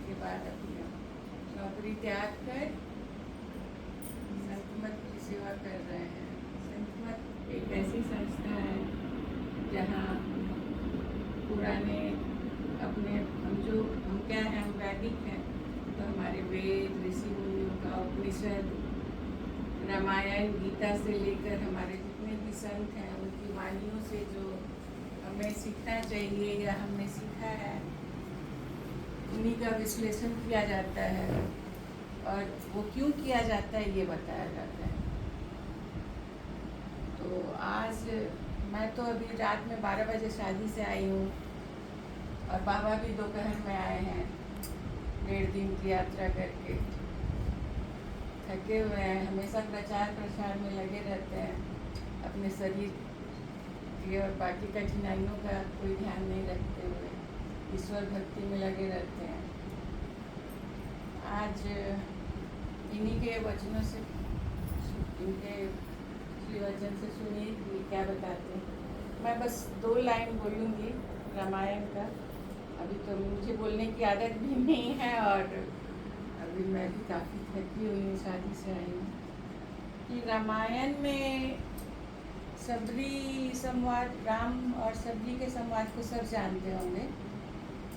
के बाद अपनी नौकरी त्याग कर संत मत की सेवा कर रहे हैं। संत मत एक ऐसी संस्था है जहाँ पुराने अपने हम क्या हैं, हम वैदिक हैं, तो हमारे वेद ऋषि मुनियों का उपनिषद रामायण गीता से लेकर हमारे जितने भी संत हैं उनकी वाणियों से जो हमें सीखना चाहिए या हमने सीखा है उन्हीं का विश्लेषण किया जाता है और वो क्यों किया जाता है ये बताया जाता है। तो आज मैं तो अभी रात में 12 बजे शादी से आई हूँ और बाबा भी दोपहर में आए हैं 1.5 दिन की यात्रा करके, थके हुए हैं। हमेशा प्रचार प्रसार में लगे रहते हैं, अपने शरीर की और बाकी कठिनाइयों का कोई ध्यान नहीं रखते हुए ईश्वर भक्ति में लगे रहते हैं। आज इन्हीं के वचनों से, इनके श्री वचन से सुनिए कि क्या बताते हैं। मैं बस 2 लाइन बोलूँगी रामायण का। अभी तो मुझे बोलने की आदत भी नहीं है और अभी मैं भी काफ़ी थकी हुई हूँ, शादी से आई हूँ। कि रामायण में सबरी संवाद, राम और सबरी के संवाद को सब जानते होंगे,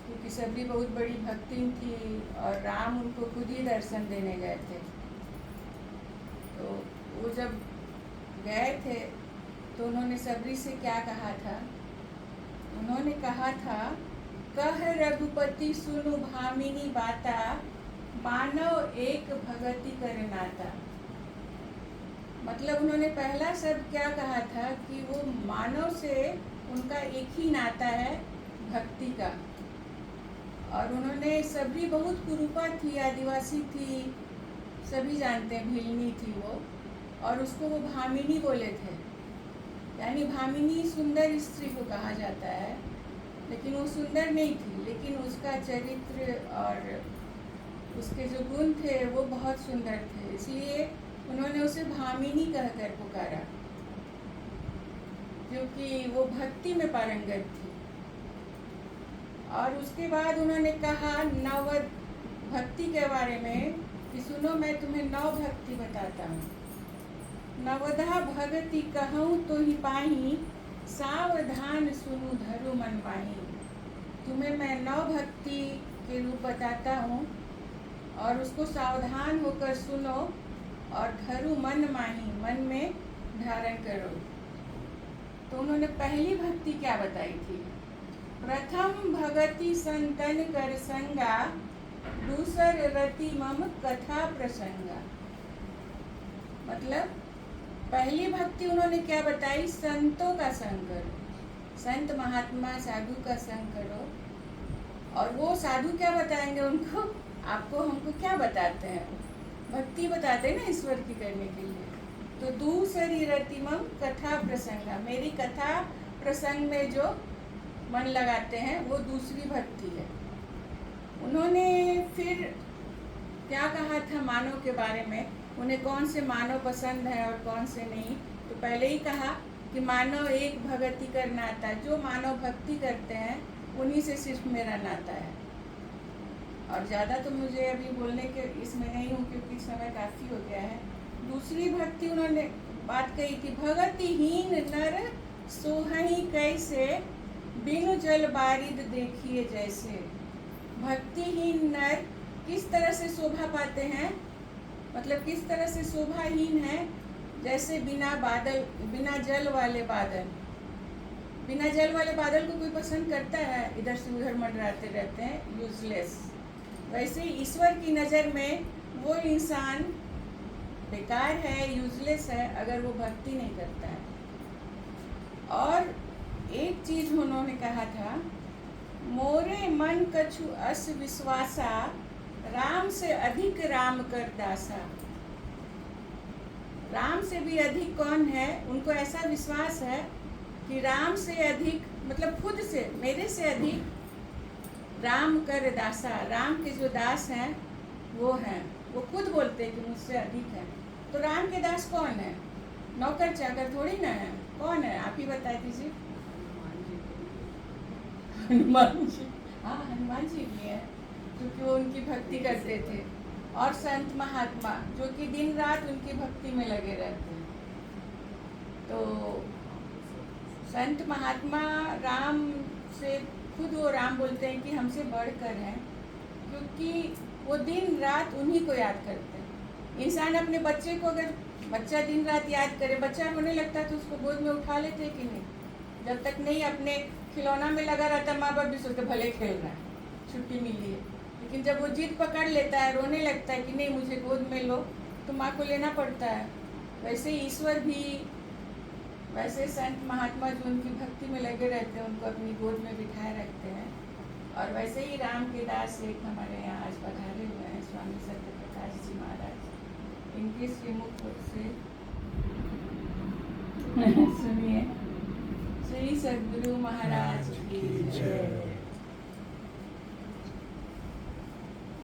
क्योंकि सबरी बहुत बड़ी भक्तिन थी और राम उनको खुद ही दर्शन देने गए थे। तो वो जब गए थे तो उन्होंने सबरी से क्या कहा था? उन्होंने कहा था, कह रघुपति सुनु भामिनी बाता, मानव एक भगति कर नाता। मतलब उन्होंने पहला शब्द क्या कहा था कि वो मानव से उनका एक ही नाता है, भक्ति का। और उन्होंने सबरी बहुत कुरूपा थी, आदिवासी थी, सभी जानते हैं, भिलनी थी वो, और उसको वो भामिनी बोले थे। यानी भामिनी सुंदर स्त्री को कहा जाता है, लेकिन वो सुंदर नहीं थी, लेकिन उसका चरित्र और उसके जो गुण थे वो बहुत सुंदर थे, इसलिए उन्होंने उसे भामिनी कहकर पुकारा, क्योंकि वो भक्ति में पारंगत थी। और उसके बाद उन्होंने कहा नव भक्ति के बारे में कि सुनो, मैं तुम्हें 9 भक्ति बताता हूँ। नवधा भगति कहूँ तो ही पाही, सावधान सुनु धरु मन पाही। तुम्हें मैं 9 भक्ति के रूप बताता हूँ और उसको सावधान होकर सुनो और धरु मन माही, मन में धारण करो। तो उन्होंने पहली भक्ति क्या बताई थी? प्रथम भगति संतन कर संगा, दूसर रति मम कथा प्रसंगा। मतलब पहली भक्ति उन्होंने क्या बताई? संतों का संग करो, संत महात्मा साधु का संग करो। और वो साधु क्या बताएंगे उनको? आपको हमको क्या बताते हैं? भक्ति बताते हैं ना ईश्वर की करने के लिए। तो दूसरी रति मम कथा प्रसंगा, मेरी कथा प्रसंग में जो मन लगाते हैं वो दूसरी भक्ति है। उन्होंने फिर क्या कहा था मानव के बारे में? उन्हें कौन से मानव पसंद है और कौन से नहीं? तो पहले ही कहा कि मानव एक भगति कर नाता, जो मानव भक्ति करते हैं उन्हीं से सिर्फ मेरा नाता है। और ज़्यादा तो मुझे अभी बोलने के इसमें नहीं हूँ, क्योंकि समय काफ़ी हो गया है। दूसरी भक्ति उन्होंने बात कही थी, भगतिहीन नर सोहई कैसे, बिनु जल बारिद देखिए जैसे। भक्तिहीन नर किस तरह से शोभा पाते हैं? मतलब किस तरह से शोभाहीन है? जैसे बिना जल वाले बादल। बिना जल वाले बादल को कोई पसंद करता है? इधर से उधर मंडराते रहते हैं, यूजलेस। वैसे ईश्वर की नज़र में वो इंसान बेकार है, यूजलेस है, अगर वो भक्ति नहीं करता है। और एक चीज़ उन्होंने कहा था, मोरे मन कछु अस विश्वासा, राम से अधिक राम कर दासा। राम से भी अधिक कौन है? उनको ऐसा विश्वास है कि राम से अधिक, मतलब खुद से, मेरे से अधिक राम कर दासा। राम के जो दास हैं वो हैं, वो खुद बोलते हैं कि मुझसे अधिक है। तो राम के दास कौन है? नौकर चाकर थोड़ी ना है। कौन है? आप ही बता दीजिए। हनुमान जी। हाँ, हनुमान जी भी है। क्योंकि वो उनकी भक्ति करते थे, और संत महात्मा जो कि दिन रात उनकी भक्ति में लगे रहते हैं। तो संत महात्मा राम से खुद वो राम बोलते हैं कि हमसे बढ़कर हैं, क्योंकि वो दिन रात उन्हीं को याद करते हैं। इंसान अपने बच्चे को, अगर बच्चा दिन रात याद करे, बच्चा रोने लगता है तो उसको गोद में उठा लेते कि नहीं? जब तक नहीं अपने खिलौना में लगा रहता, माँ बाप भी सोचते भले खेल रहा है, छुट्टी मिली है। लेकिन जब वो जिद पकड़ लेता है, रोने लगता है कि नहीं मुझे गोद में लो, तो माँ को लेना पड़ता है। वैसे ईश्वर भी, वैसे संत महात्मा जो उनकी भक्ति में लगे रहते हैं, उनको अपनी गोद में बिठाए रखते हैं। और वैसे ही राम के दास एक हमारे यहाँ आज पधारे हुए हैं, स्वामी सत्यप्रकाश जी महाराज। इनके श्रीमुख से सुनिए। श्री सद्गुरु महाराज की जय।